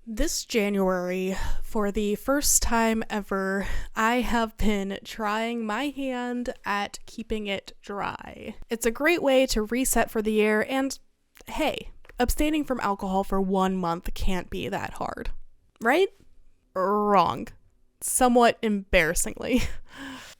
This January, for the first time ever, I have been trying my hand at keeping it dry. It's a great way to reset for the year, and hey, abstaining from alcohol for 1 month can't be that hard. Right? Wrong. Somewhat embarrassingly.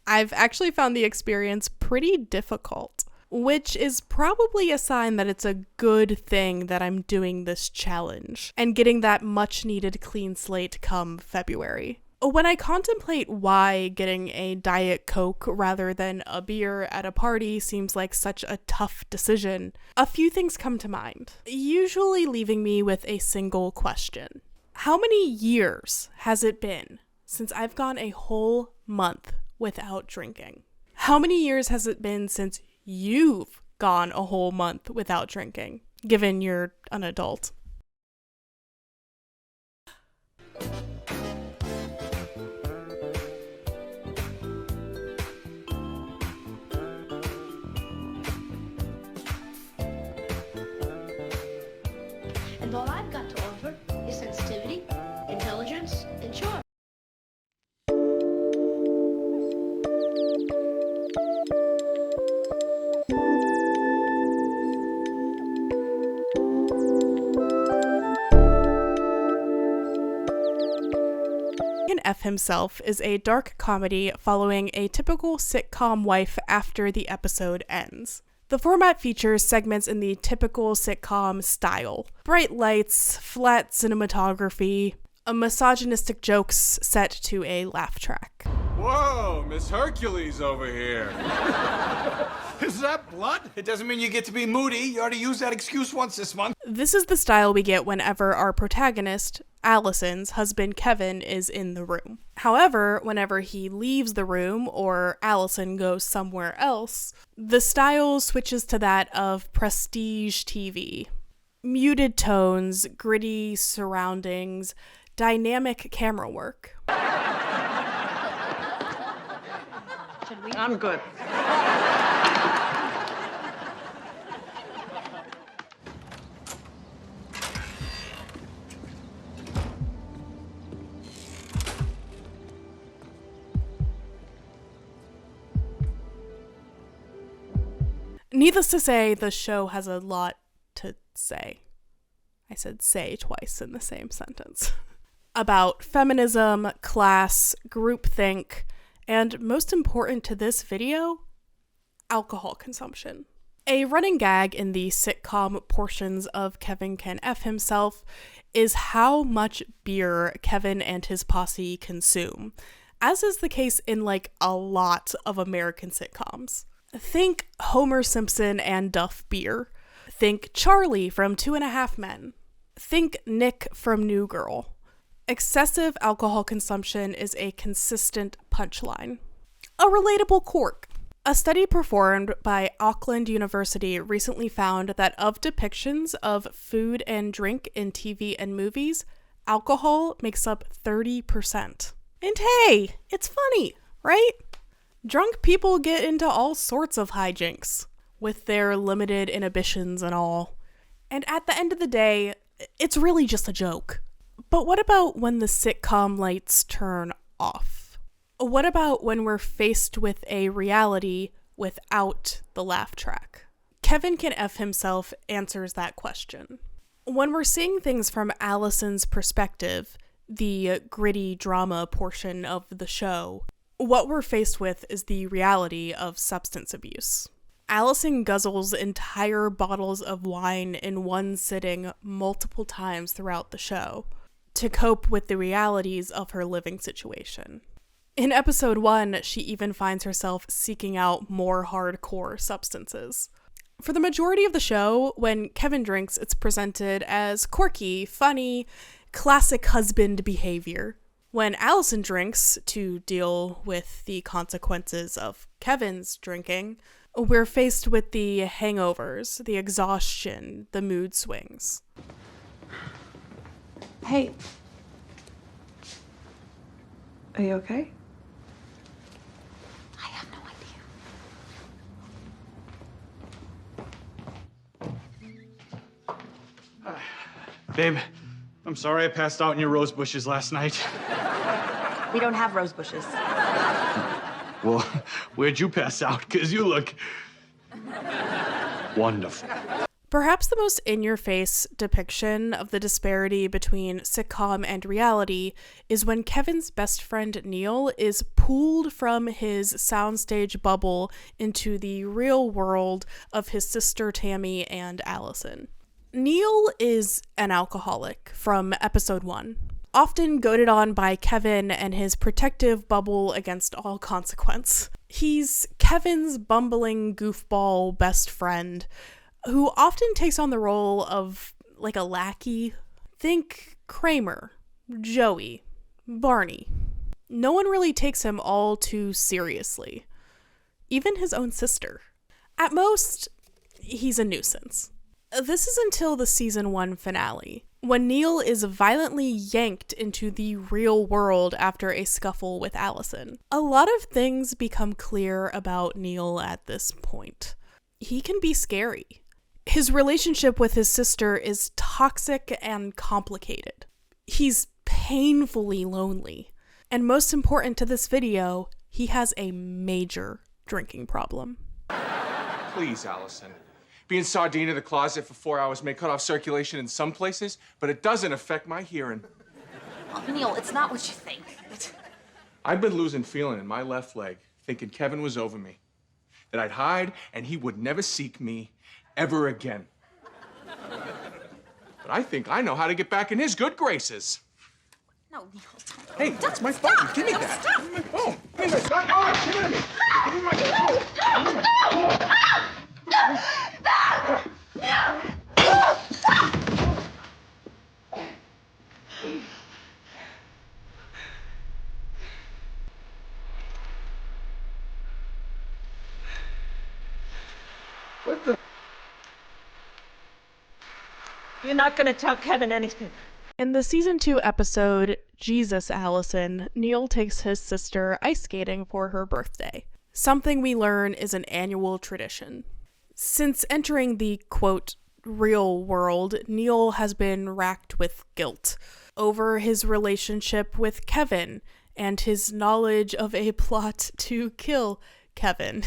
I've actually found the experience pretty difficult, which is probably a sign that it's a good thing that I'm doing this challenge and getting that much needed clean slate come February. When I contemplate why getting a Diet Coke rather than a beer at a party seems like such a tough decision, a few things come to mind, usually leaving me with a single question. How many years has it been since I've gone a whole month without drinking? How many years has it been since you've gone a whole month without drinking, given you're an adult? And all I've got to offer is sensitivity, intelligence, and charm. F Himself is a dark comedy following a typical sitcom wife after the episode ends. The format features segments in the typical sitcom style. Bright lights, flat cinematography, a misogynistic jokes set to a laugh track. Whoa, Miss Hercules over here. Is that blood? It doesn't mean you get to be moody. You already used that excuse once this month. This is the style we get whenever our protagonist, Allison's husband Kevin, is in the room. However, whenever he leaves the room or Allison goes somewhere else, the style switches to that of prestige TV. Muted tones, gritty surroundings, dynamic camera work. I'm good. Needless to say, the show has a lot to say. I said say twice in the same sentence. About feminism, class, groupthink, and most important to this video, alcohol consumption. A running gag in the sitcom portions of Kevin Can F Himself is how much beer Kevin and his posse consume, as is the case in like a lot of American sitcoms. Think Homer Simpson and Duff Beer. Think Charlie from 2.5 Men. Think Nick from New Girl. Excessive alcohol consumption is a consistent punchline. A relatable quirk. A study performed by Auckland University recently found that of depictions of food and drink in TV and movies, alcohol makes up 30%. And hey, it's funny, right? Drunk people get into all sorts of hijinks, with their limited inhibitions and all. And at the end of the day, it's really just a joke. But what about when the sitcom lights turn off? What about when we're faced with a reality without the laugh track? Kevin Can F Himself answers that question. When we're seeing things from Allison's perspective, the gritty drama portion of the show, what we're faced with is the reality of substance abuse. Allison guzzles entire bottles of wine in one sitting multiple times throughout the show to cope with the realities of her living situation. In episode 1, she even finds herself seeking out more hardcore substances. For the majority of the show, when Kevin drinks, it's presented as quirky, funny, classic husband behavior. When Allison drinks to deal with the consequences of Kevin's drinking, we're faced with the hangovers, the exhaustion, the mood swings. Hey. Are you okay? I have no idea. Babe, I'm sorry I passed out in your rose bushes last night. We don't have rose bushes. Well, where'd you pass out? Because you look wonderful. Perhaps the most in-your-face depiction of the disparity between sitcom and reality is when Kevin's best friend Neil is pulled from his soundstage bubble into the real world of his sister Tammy and Allison. Neil is an alcoholic from episode 1, often goaded on by Kevin and his protective bubble against all consequence. He's Kevin's bumbling goofball best friend, who often takes on the role of, like, a lackey. Think Kramer, Joey, Barney. No one really takes him all too seriously. Even his own sister. At most, he's a nuisance. This is until the season 1 finale, when Neil is violently yanked into the real world after a scuffle with Allison. A lot of things become clear about Neil at this point. He can be scary. His relationship with his sister is toxic and complicated. He's painfully lonely. And most important to this video, he has a major drinking problem. Please, Allison. Being sardine in the closet for 4 hours may cut off circulation in some places, but it doesn't affect my hearing. Oh, Neil, it's not what you think. I've been losing feeling in my left leg, thinking Kevin was over me. That I'd hide and he would never seek me ever again. But I think I know how to get back in his good graces. No, Neil, don't. Hey, that's my phone. Give me that. Stop. Give me my phone. Give me my phone. Oh, give it to me. Give me my phone. What the? You're not gonna tell Kevin anything. In the season 2 episode, Jesus Allison, Neil takes his sister ice skating for her birthday. Something we learn is an annual tradition. Since entering the, quote, real world, Neil has been racked with guilt over his relationship with Kevin and his knowledge of a plot to kill Kevin.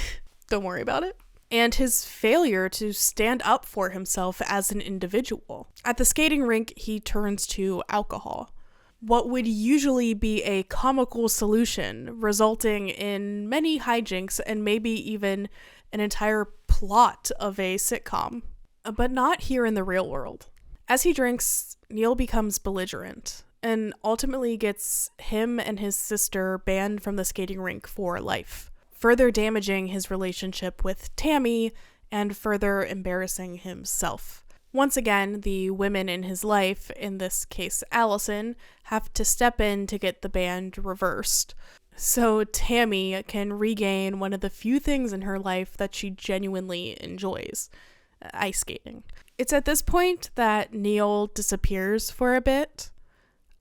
Don't worry about it. And his failure to stand up for himself as an individual. At the skating rink, he turns to alcohol. What would usually be a comical solution, resulting in many hijinks and maybe even an entire plot of a sitcom. But not here in the real world. As he drinks, Neil becomes belligerent and ultimately gets him and his sister banned from the skating rink for life, further damaging his relationship with Tammy and further embarrassing himself. Once again, the women in his life, in this case Allison, have to step in to get the ban reversed, so Tammy can regain one of the few things in her life that she genuinely enjoys, ice skating. It's at this point that Neil disappears for a bit.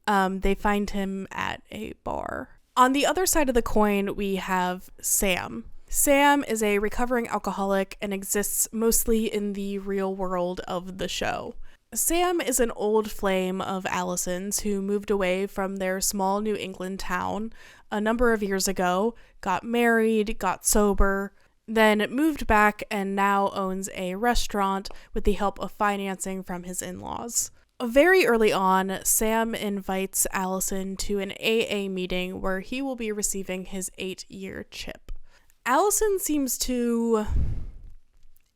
They find him at a bar. On the other side of the coin, we have Sam. Sam is a recovering alcoholic and exists mostly in the real world of the show. Sam is an old flame of Allison's who moved away from their small New England town a number of years ago, got married, got sober, then moved back and now owns a restaurant with the help of financing from his in-laws. Very early on, Sam invites Allison to an AA meeting where he will be receiving his 8-year chip. Allison seems to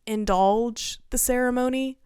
indulge the ceremony.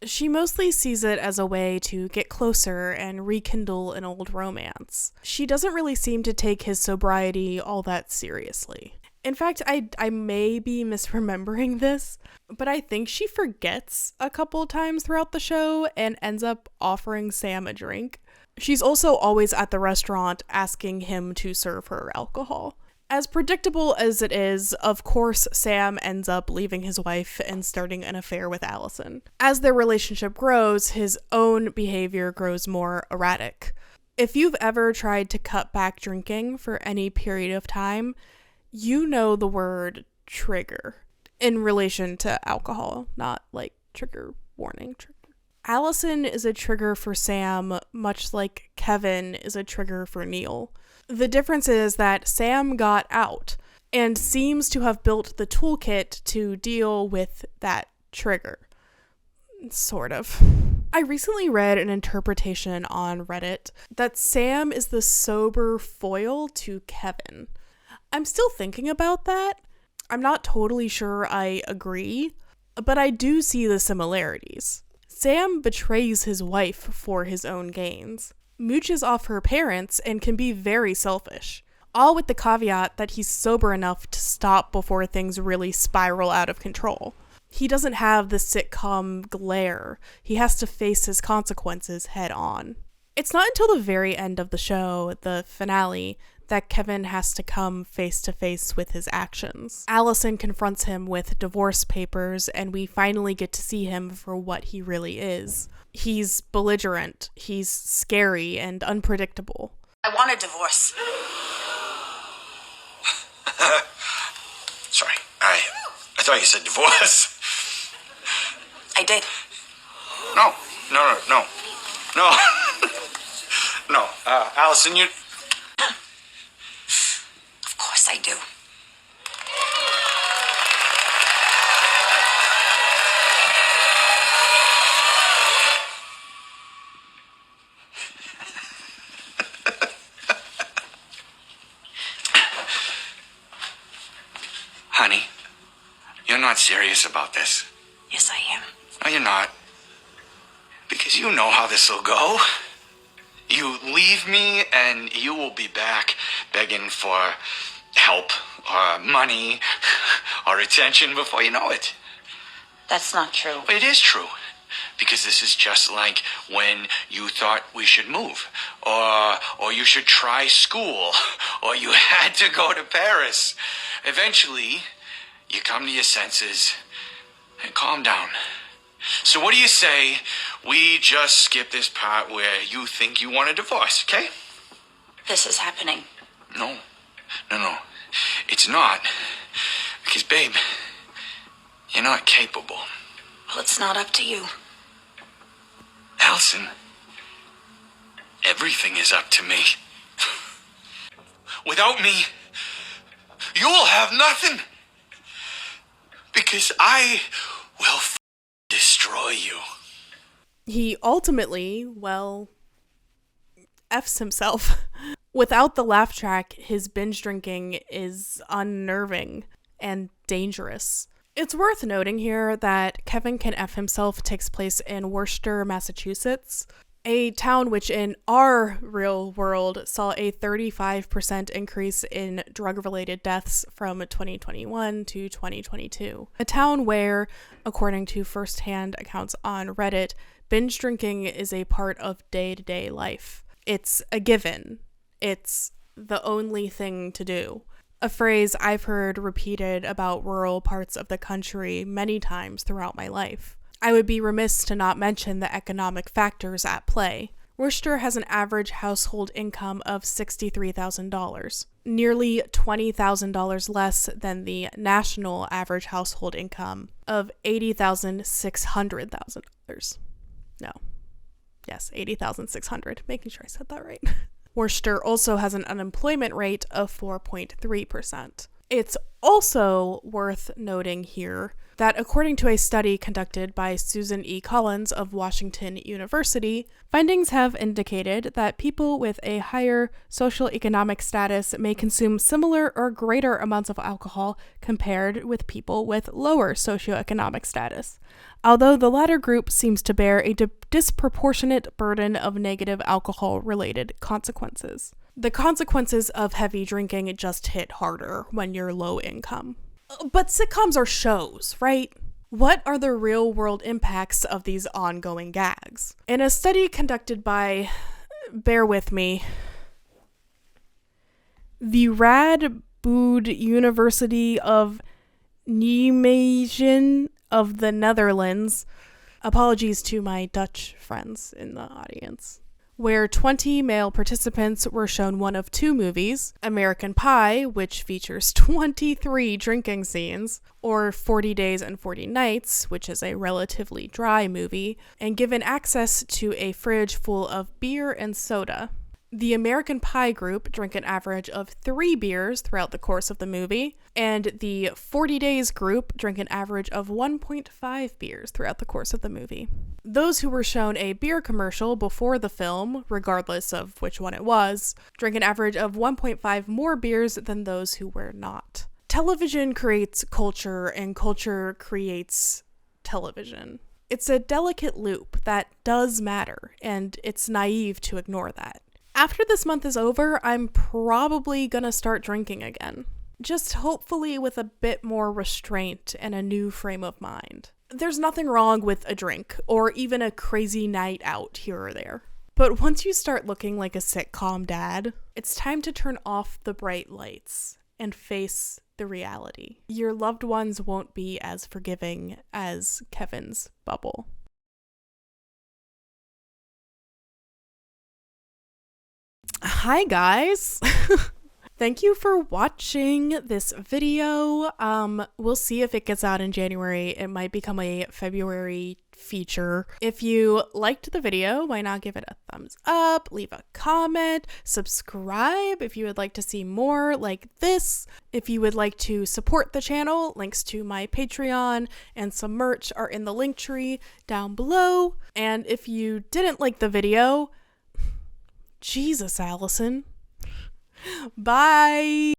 She mostly sees it as a way to get closer and rekindle an old romance. She doesn't really seem to take his sobriety all that seriously. In fact, I may be misremembering this, but I think she forgets a couple times throughout the show and ends up offering Sam a drink. She's also always at the restaurant asking him to serve her alcohol. As predictable as it is, of course, Sam ends up leaving his wife and starting an affair with Allison. As their relationship grows, his own behavior grows more erratic. If you've ever tried to cut back drinking for any period of time, you know the word trigger in relation to alcohol, not like trigger warning. Allison is a trigger for Sam, much like Kevin is a trigger for Neil. The difference is that Sam got out and seems to have built the toolkit to deal with that trigger. Sort of. I recently read an interpretation on Reddit that Sam is the sober foil to Kevin. I'm still thinking about that. I'm not totally sure I agree, but I do see the similarities. Sam betrays his wife for his own gains, mooches off her parents, and can be very selfish. All with the caveat that he's sober enough to stop before things really spiral out of control. He doesn't have the sitcom glare. He has to face his consequences head on. It's not until the very end of the show, the finale, that Kevin has to come face to face with his actions. Allison confronts him with divorce papers, and we finally get to see him for what he really is. He's belligerent, he's scary and unpredictable. I want a divorce. Sorry, I thought you said divorce. I did. No. No, Allison, you... Of course I do. Honey, you're not serious about this. Yes, I am. No, you're not. Because you know how this will go. You leave me and you will be back begging for help or money or attention before you know it. That's not true. It is true. Because this is just like when you thought we should move, or you should try school, or you had to go to Paris. Eventually, you come to your senses and calm down. So what do you say we just skip this part where you think you want a divorce, okay? This is happening. No. It's not. Because, babe, you're not capable. Well, it's not up to you. Allison, everything is up to me. Without me, you will have nothing. Because I will destroy you. He ultimately, F's himself. Without the laugh track, his binge drinking is unnerving and dangerous. It's worth noting here that Kevin Can F Himself takes place in Worcester, Massachusetts, a town which in our real world saw a 35% increase in drug-related deaths from 2021 to 2022. A town where, according to first-hand accounts on Reddit, binge drinking is a part of day-to-day life. It's a given. It's the only thing to do. A phrase I've heard repeated about rural parts of the country many times throughout my life. I would be remiss to not mention the economic factors at play. Worcester has an average household income of $63,000, nearly $20,000 less than the national average household income of $80,600. No. Yes, $80,600. Making sure I said that right. Worcester also has an unemployment rate of 4.3%. It's also worth noting here that according to a study conducted by Susan E. Collins of Washington University, findings have indicated that people with a higher socioeconomic status may consume similar or greater amounts of alcohol compared with people with lower socioeconomic status, although the latter group seems to bear a disproportionate burden of negative alcohol-related consequences. The consequences of heavy drinking just hit harder when you're low income. But sitcoms are shows, right? What are the real-world impacts of these ongoing gags? In a study conducted by, bear with me, the Radboud University of Nijmegen of the Netherlands, apologies to my Dutch friends in the audience, where 20 male participants were shown one of two movies, American Pie, which features 23 drinking scenes, or 40 Days and 40 Nights, which is a relatively dry movie, and given access to a fridge full of beer and soda. The American Pie group drank an average of 3 beers throughout the course of the movie, and the 40 Days group drank an average of 1.5 beers throughout the course of the movie. Those who were shown a beer commercial before the film, regardless of which one it was, drank an average of 1.5 more beers than those who were not. Television creates culture, and culture creates television. It's a delicate loop that does matter, and it's naive to ignore that. After this month is over, I'm probably gonna start drinking again. Just hopefully with a bit more restraint and a new frame of mind. There's nothing wrong with a drink, or even a crazy night out here or there. But once you start looking like a sitcom dad, it's time to turn off the bright lights and face the reality. Your loved ones won't be as forgiving as Kevin's bubble. Hi guys! Thank you for watching this video. We'll see if it gets out in January. It might become a February feature. If you liked the video, why not give it a thumbs up, leave a comment, subscribe if you would like to see more like this. If you would like to support the channel, links to my Patreon and some merch are in the link tree down below. And if you didn't like the video, Jesus, Allison. Bye.